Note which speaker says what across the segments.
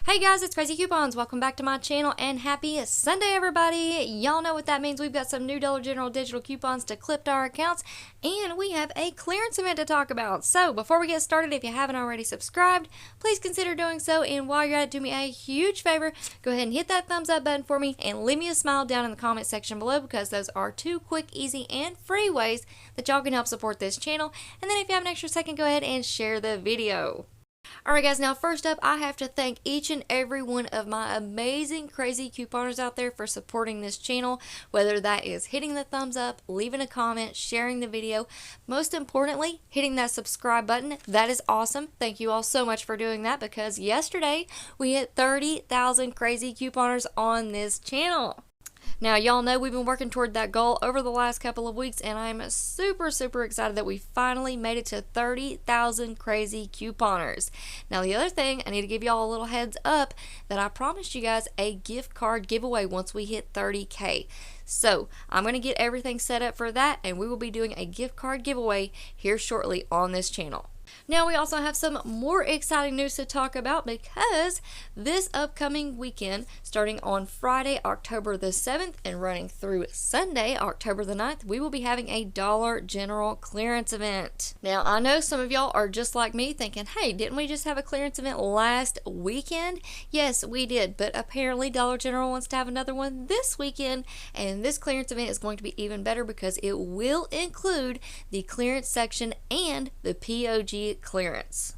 Speaker 1: Hey guys, it's Crazy Coupons. Welcome back to my channel and happy Sunday, everybody. Y'all know what that means. We've got some new Dollar General digital coupons to clip to our accounts, and we have a clearance event to talk about. So before we get started, if you haven't already subscribed, please consider doing so. And while you're at it, do me a huge favor. Go ahead and hit that thumbs up button for me and leave me a smile down in the comment section below, because those are two quick, easy, and free ways that y'all can help support this channel. And then if you have an extra second, go ahead and share the video. Alright guys, now first up, I have to thank each and every one of my amazing crazy couponers out there for supporting this channel, whether that is hitting the thumbs up, leaving a comment, sharing the video, most importantly, hitting that subscribe button. That is awesome. Thank you all so much for doing that, because yesterday we hit 30,000 crazy couponers on this channel. Now, y'all know we've been working toward that goal over the last couple of weeks, and I'm super excited that we finally made it to 30,000 crazy couponers. Now, the other thing, I need to give y'all a little heads up that I promised you guys a gift card giveaway once we hit 30K. So, I'm going to get everything set up for that, and we will be doing a gift card giveaway here shortly on this channel. Now, we also have some more exciting news to talk about, because this upcoming weekend, starting on Friday, October the 7th, and running through Sunday, October the 9th, we will be having a Dollar General clearance event. Now, I know some of y'all are just like me thinking, hey, didn't we just have a clearance event last weekend? Yes, we did, but apparently Dollar General wants to have another one this weekend, and this clearance event is going to be even better because it will include the clearance section and the POG clearance.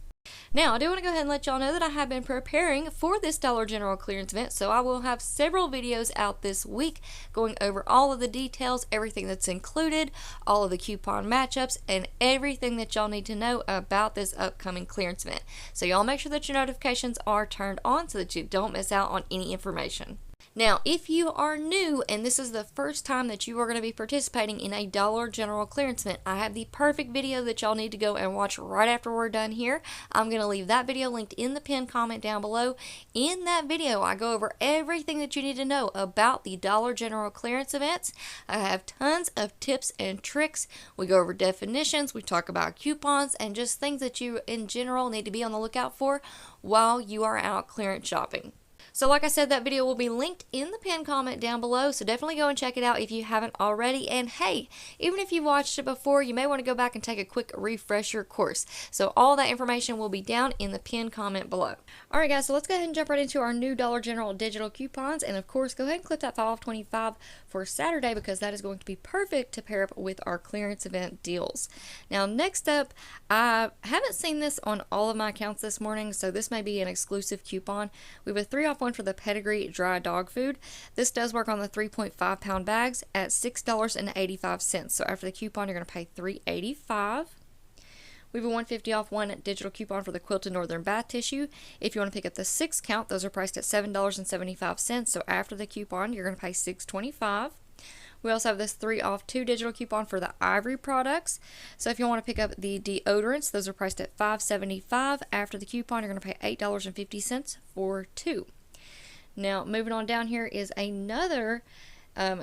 Speaker 1: Now, I do want to go ahead and let y'all know that I have been preparing for this Dollar General clearance event, so I will have several videos out this week going over all of the details, everything that's included, all of the coupon matchups, and everything that y'all need to know about this upcoming clearance event. So y'all make sure that your notifications are turned on so that you don't miss out on any information. Now, if you are new and this is the first time that you are going to be participating in a Dollar General clearance event, I have the perfect video that y'all need to go and watch right after we're done here. I'm going to leave that video linked in the pinned comment down below. In that video, I go over everything that you need to know about the Dollar General clearance events. I have tons of tips and tricks. We go over definitions, we talk about coupons, and just things that you in general need to be on the lookout for while you are out clearance shopping. So like I said, that video will be linked in the pinned comment down below, so definitely go and check it out if you haven't already. And hey, even if you've watched it before, you may want to go back and take a quick refresher course. So all that information will be down in the pinned comment below. Alright guys, so let's go ahead and jump right into our new Dollar General digital coupons. And of course, go ahead and clip that 5 off 25 for Saturday, because that is going to be perfect to pair up with our clearance event deals. Now next up, I haven't seen this on all of my accounts this morning, so this may be an exclusive coupon. We have a 3 off 1 for the Pedigree dry dog food. This does work on the 3.5 pound bags at $6.85. So after the coupon, you're going to pay $3.85. We have a 150 off 1 digital coupon for the Quilted Northern Bath Tissue. If you want to pick up the 6 count, those are priced at $7.75. So after the coupon, you're going to pay $6.25. We also have this 3 off 2 digital coupon for the Ivory products. So if you want to pick up the deodorants, those are priced at $5.75. After the coupon, you're going to pay $8.50 for 2. Now, moving on down here is another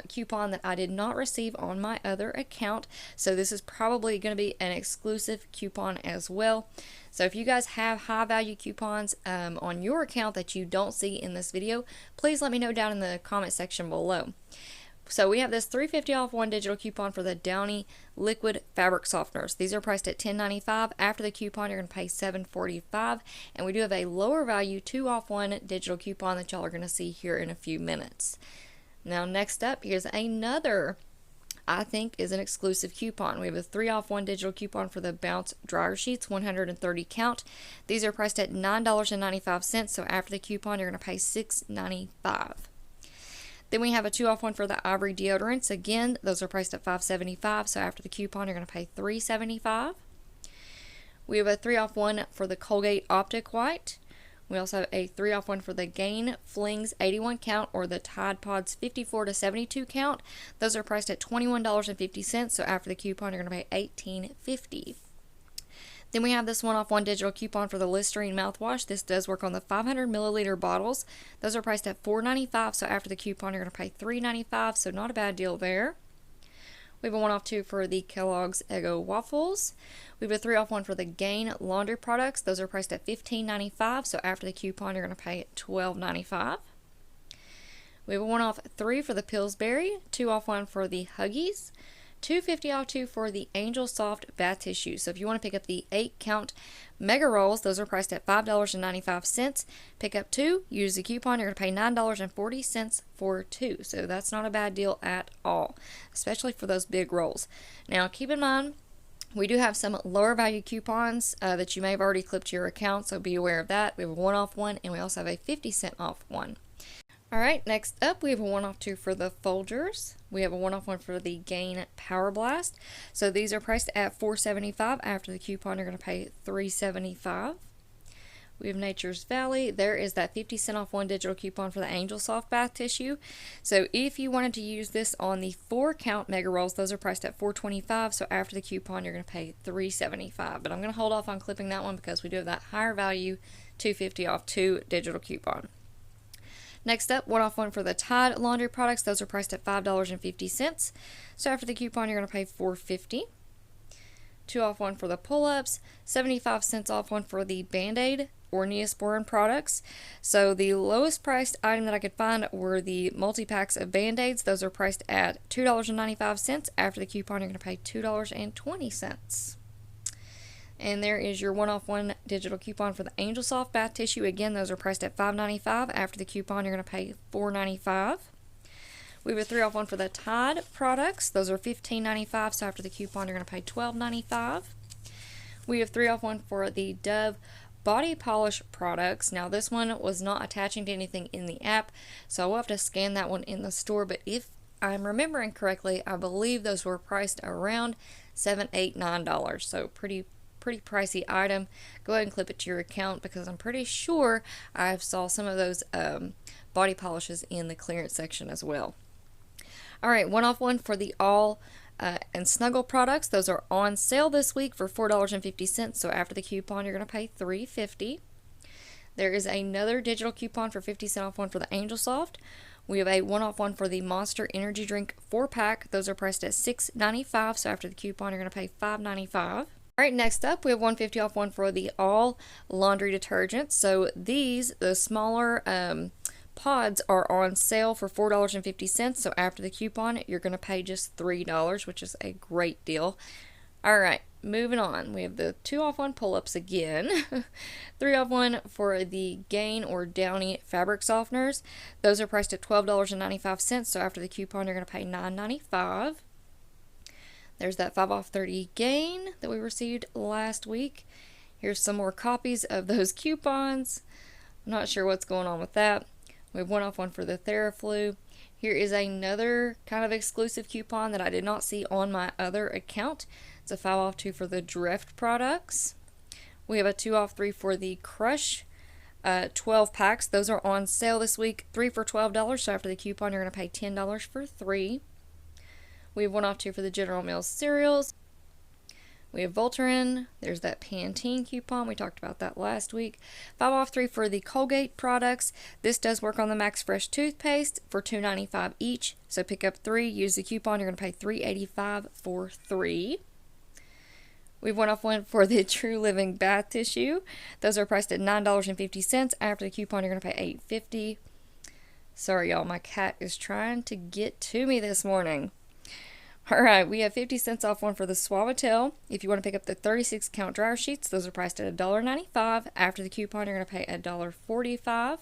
Speaker 1: coupon that I did not receive on my other account. So this is probably going to be an exclusive coupon as well. So if you guys have high value coupons on your account that you don't see in this video, please let me know down in the comment section below. So we have this $3.50 off 1 digital coupon for the Downy liquid fabric softeners. These are priced at $10.95. After the coupon, you're going to pay $7.45. And we do have a lower value 2 off 1 digital coupon that y'all are going to see here in a few minutes. Now next up, here's another, I think, is an exclusive coupon. We have a 3 off 1 digital coupon for the Bounce dryer sheets, 130 count. These are priced at $9.95. So after the coupon, you're going to pay $6.95. Then we have a 2 off 1 for the Ivory deodorants. Again, those are priced at $5.75. So after the coupon, you're going to pay $3.75. We have a 3 off 1 for the Colgate Optic White. We also have a 3 off 1 for the Gain Flings 81 count or the Tide Pods 54 to 72 count. Those are priced at $21.50. So after the coupon, you're going to pay $18.50. Then we have this 1 off 1 digital coupon for the Listerine mouthwash. This does work on the 500 milliliter bottles. Those are priced at $4.95. So after the coupon, you're going to pay $3.95. So not a bad deal there. We have a 1 off 2 for the Kellogg's Eggo waffles. We have a 3 off 1 for the Gain laundry products. Those are priced at $15.95, so after the coupon you're going to pay $12.95. We have a 1 off 3 for the Pillsbury, 2 off 1 for the Huggies, $2.50 off 2 for the Angel Soft bath tissue. So if you want to pick up the 8-count mega rolls, those are priced at $5.95. Pick up 2, use the coupon, you're going to pay $9.40 for 2. So that's not a bad deal at all, especially for those big rolls. Now keep in mind, we do have some lower value coupons that you may have already clipped to your account, so be aware of that. We have a 1 off 1, and we also have a 50-cent off 1. Alright, next up we have a 1 off 2 for the Folgers. We have a 1 off 1 for the Gain Power Blast. So these are priced at $4.75. After the coupon you're going to pay $3.75. We have Nature's Valley. There is that 50-cent off 1 digital coupon for the Angel Soft bath tissue. So if you wanted to use this on the 4-count mega rolls, those are priced at $4.25. So after the coupon you're going to pay $3.75. But I'm going to hold off on clipping that one because we do have that higher value $2.50 off 2 digital coupon. Next up, 1 off 1 for the Tide laundry products. Those are priced at $5.50. So after the coupon, you're going to pay $4.50. 2 off 1 for the pull-ups. 75 cents off 1 for the Band-Aid or Neosporin products. So the lowest priced item that I could find were the multi-packs of Band-Aids. Those are priced at $2.95. After the coupon, you're going to pay $2.20. And there is your 1 off 1 digital coupon for the Angel Soft bath tissue. Again, those are priced at $5.95. After the coupon, you're going to pay $4.95. We have a 3 off 1 for the Tide products. Those are $15.95. So after the coupon, you're going to pay $12.95. We have 3 off 1 for the Dove body polish products. Now this one was not attaching to anything in the app, so I will have to scan that one in the store. But if I'm remembering correctly, I believe those were priced around $7, $8, $9. So pretty pricey item. Go ahead and clip it to your account because I'm pretty sure I saw some of those body polishes in the clearance section as well. Alright, 1 off 1 for the All and Snuggle products. Those are on sale this week for $4.50. So after the coupon you're going to pay $3.50. There is another digital coupon for 50 cents off 1 for the Angel Soft. We have a 1 off 1 for the Monster Energy Drink 4-pack. Those are priced at $6.95. So after the coupon you're going to pay $5.95. Alright, next up we have $1.50 off 1 for the All laundry detergents. So these, the smaller pods, are on sale for $4.50. So after the coupon you're going to pay just $3, which is a great deal. Alright, moving on. We have the 2 off 1 pull-ups again. 3 off 1 for the Gain or Downy fabric softeners. Those are priced at $12.95. So after the coupon you're going to pay $9.95. There's that 5 off 30 Gain that we received last week. Here's some more copies of those coupons. I'm not sure what's going on with that. We have 1 off 1 for the Theraflu. Here is another kind of exclusive coupon that I did not see on my other account. It's a 5 off 2 for the Drift products. We have a 2 off 3 for the Crush 12 packs. Those are on sale this week. 3 for $12. So after the coupon you're going to pay $10 for 3. We have 1 off 2 for the General Mills cereals. We have Voltaren. There's that Pantene coupon. We talked about that last week. 5 off 3 for the Colgate products. This does work on the Max Fresh toothpaste for $2.95 each. So pick up 3. Use the coupon. You're going to pay $3.85 for 3. We have 1 off 1 for the True Living bath tissue. Those are priced at $9.50. After the coupon, you're going to pay $8.50. Sorry, y'all. My cat is trying to get to me this morning. Alright, we have 50 cents off 1 for the Suavitel. If you want to pick up the 36 count dryer sheets, those are priced at $1.95. After the coupon, you're going to pay $1.45.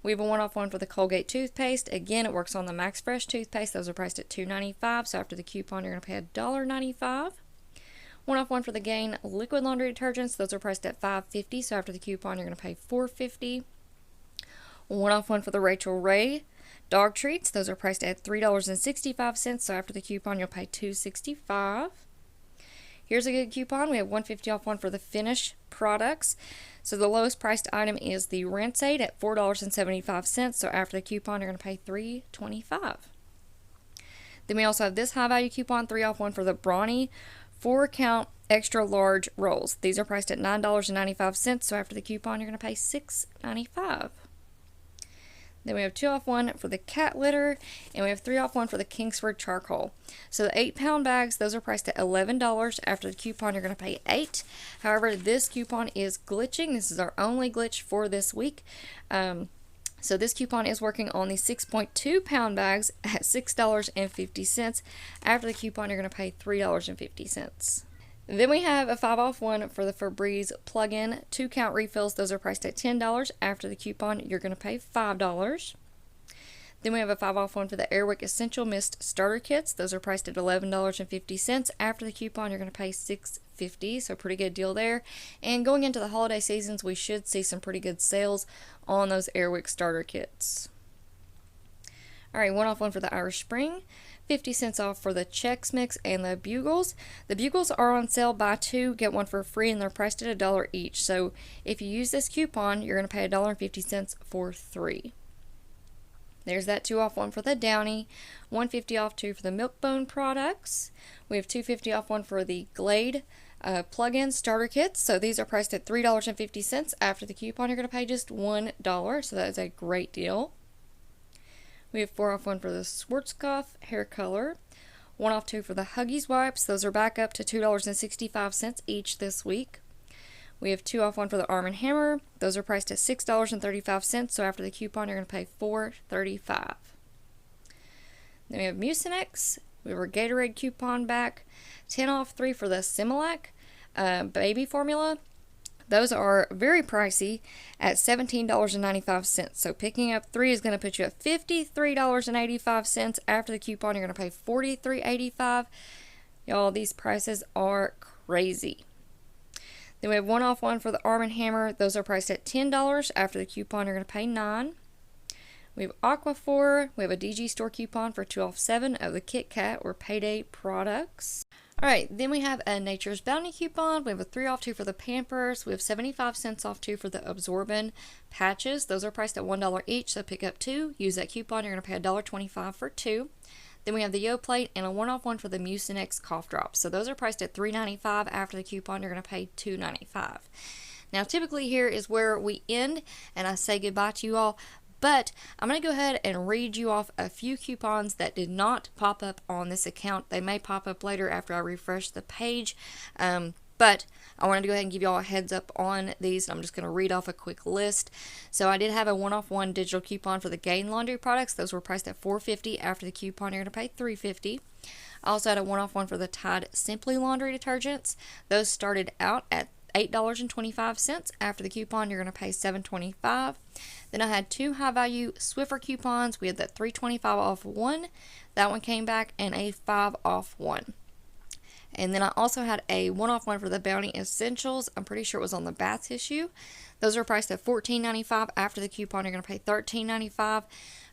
Speaker 1: We have a 1 off 1 for the Colgate Toothpaste. Again, it works on the Max Fresh toothpaste. Those are priced at $2.95. So after the coupon, you're going to pay $1.95. 1 off 1 for the Gain liquid laundry detergents. Those are priced at $5.50. So after the coupon, you're going to pay $4.50. 1 off 1 for the Rachel Ray dog treats. Those are priced at $3.65. So after the coupon, you'll pay $2.65. Here's a good coupon. We have $1.50 off 1 for the Finish products. So the lowest priced item is the Rinse Aid at $4.75. So after the coupon, you're going to pay $3.25. Then we also have this high value coupon, 3 off 1 for the Brawny 4-count extra large rolls. These are priced at $9.95. So after the coupon, you're going to pay $6.95. Then we have 2 off 1 for the cat litter, and we have 3 off 1 for the Kingsford charcoal. So the 8-pound bags, those are priced at $11. After the coupon, you're going to pay $8. However, this coupon is glitching. This is our only glitch for this week. So this coupon is working on the 6.2-pound bags at $6.50. After the coupon, you're going to pay $3.50. Then we have a 5 off 1 for the Febreze plug-in 2-count refills. Those are priced at $10. After the coupon, you're going to pay $5. Then we have a 5 off 1 for the Airwick Essential Mist Starter Kits. Those are priced at $11.50. After the coupon, you're going to pay $6.50, so pretty good deal there. And going into the holiday seasons, we should see some pretty good sales on those Airwick Starter Kits. Alright, 1 off 1 for the Irish Spring. 50 cents off for the Chex Mix and the Bugles. The Bugles are on sale, buy 2, get 1 for free, and they're priced at $1 each. So if you use this coupon, you're going to pay $1.50 for 3. There's that 2 off 1 for the Downy, $1.50 off 2 for the Milk-Bone products. We have $2.50 off 1 for the Glade plug-in starter kits. So these are priced at $3.50. After the coupon, you're going to pay just $1. So that is a great deal. We have 4 off 1 for the Schwarzkopf hair color, 1 off 2 for the Huggies wipes. Those are back up to $2.65 each this week. We have 2 off 1 for the Arm & Hammer. Those are priced at $6.35, so after the coupon you're going to pay $4.35. Then we have Mucinex. We have our Gatorade coupon back, 10 off 3 for the Similac baby formula. Those are very pricey at $17.95. So picking up 3 is going to put you at $53.85. After the coupon, you're going to pay $43.85. Y'all, these prices are crazy. Then we have 1 off 1 for the Arm & Hammer. Those are priced at $10. After the coupon, you're going to pay $9. We have Aquaphor. We have a DG store coupon for 2 off 7 of the Kit Kat or Payday products. Alright, then we have a Nature's Bounty coupon. We have a 3 off 2 for the Pampers. We have 75 cents off 2 for the Absorbin patches. Those are priced at $1 each, so pick up 2. Use that coupon, you're going to pay $1.25 for 2. Then we have the Yoplait and a 1 off 1 for the Mucinex cough drops. So those are priced at $3.95. After the coupon, you're going to pay $2.95. Now typically here is where we end and I say goodbye to you all. But I'm going to go ahead and read you off a few coupons that did not pop up on this account. They may pop up later after I refresh the page. But I wanted to go ahead and give you all a heads up on these. I'm just going to read off a quick list. So I did have a 1 off 1 digital coupon for the Gain laundry products. Those were priced at $4.50. After the coupon, you're going to pay $3.50. I also had a 1 off 1 for the Tide Simply laundry detergents. Those started out at $8.25. After the coupon, you're going to pay $7.25. Then I had 2 high-value Swiffer coupons. We had that $3.25 off 1. That one came back, and a 5 off 1. And then I also had a 1 off 1 for the Bounty Essentials. I'm pretty sure it was on the bath tissue. Those are priced at $14.95. After the coupon, you're going to pay $13.95.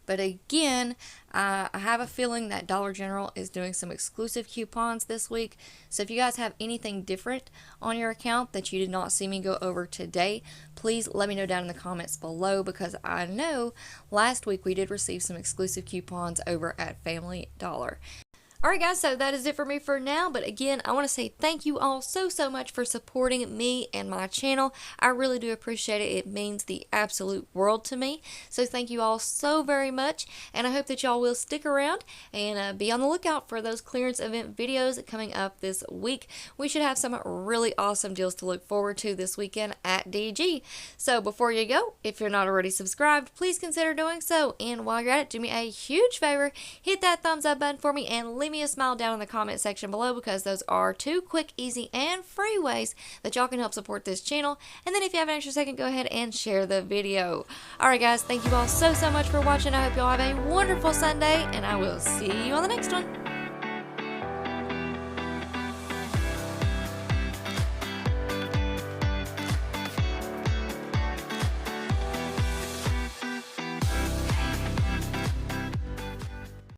Speaker 1: But again, I have a feeling that Dollar General is doing some exclusive coupons this week. So if you guys have anything different on your account that you did not see me go over today, please let me know down in the comments below, because I know last week we did receive some exclusive coupons over at Family Dollar. Alright guys, so that is it for me for now, but again, I want to say thank you all so much for supporting me and my channel. I really do appreciate it. It means the absolute world to me. So thank you all so very much, and I hope that y'all will stick around and be on the lookout for those clearance event videos coming up this week. We should have some really awesome deals to look forward to this weekend at DG. So before you go, if you're not already subscribed, please consider doing so, and while you're at it, do me a huge favor, hit that thumbs up button for me and leave me a smile down in the comment section below, because those are 2 quick, easy, and free ways that y'all can help support this channel. And then if you have an extra second, go ahead and share the video. Alright guys, thank you all so much for watching. I hope y'all have a wonderful Sunday, and I will see you on the next one.